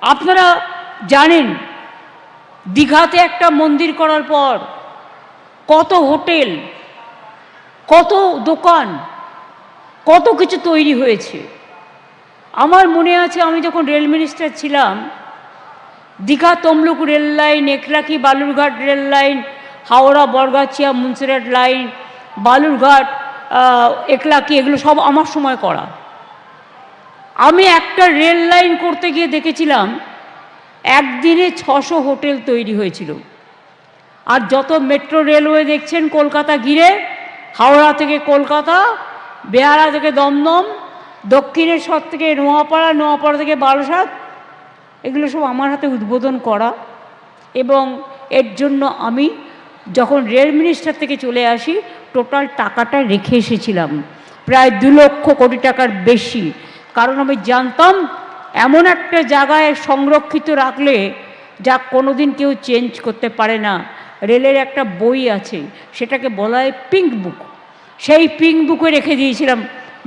আপনারা জানেন দীঘাতে একটা মন্দির করার পর কত হোটেল, কত দোকান, কত কিছু তৈরি হয়েছে। আমার মনে আছে আমি যখন রেল মিনিস্টার ছিলাম, Digha Tamluk rail line, Eklakhi Balurghat rail line, Howrah Bargachia Munsirhat line, Balurghat Eklakhi, এগুলো সব আমার সময় করা। আমি একটা রেল লাইন করতে গিয়ে দেখেছিলাম একদিনে 600 হোটেল তৈরি হয়েছিল। আর যত মেট্রো রেলওয়ে দেখছেন কলকাতা ঘিরে, হাওড়া থেকে কলকাতা, বেহালা থেকে দমদম, দক্ষিণেশ্বর থেকে নোয়াপাড়া, নোয়াপাড়া থেকে বারাসাত, এগুলো সব আমার হাতে উদ্বোধন করা। এবং এর জন্য আমি যখন রেল মিনিস্টার থেকে চলে আসি টোটাল টাকাটা রেখে এসেছিলাম, প্রায় 2 লক্ষ কোটি টাকার বেশি। কারণ আমি জানতাম এমন একটা জায়গায় সংরক্ষিত রাখলে যা কোনো দিন কেউ চেঞ্জ করতে পারে না। রেলের একটা বই আছে, সেটাকে বলা হয় পিঙ্ক বুক। সেই পিঙ্ক বুকে রেখে দিয়েছিলাম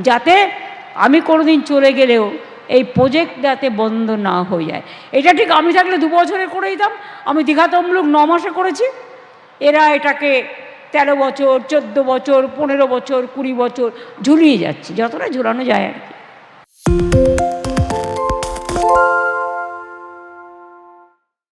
যাতে আমি কোনো দিন চলে গেলেও এই প্রজেক্ট যাতে বন্ধ না হয়ে যায়। এটা ঠিক আমি থাকলে 2 বছরে করে দিতাম। আমি দীঘা তমলুক 9 মাসে করেছি, এরা এটাকে 13 বছর, 14 বছর, 15 বছর, 20 বছর ঝুলিয়ে যাচ্ছে, যতটা ঝুলানো যায় আর কি।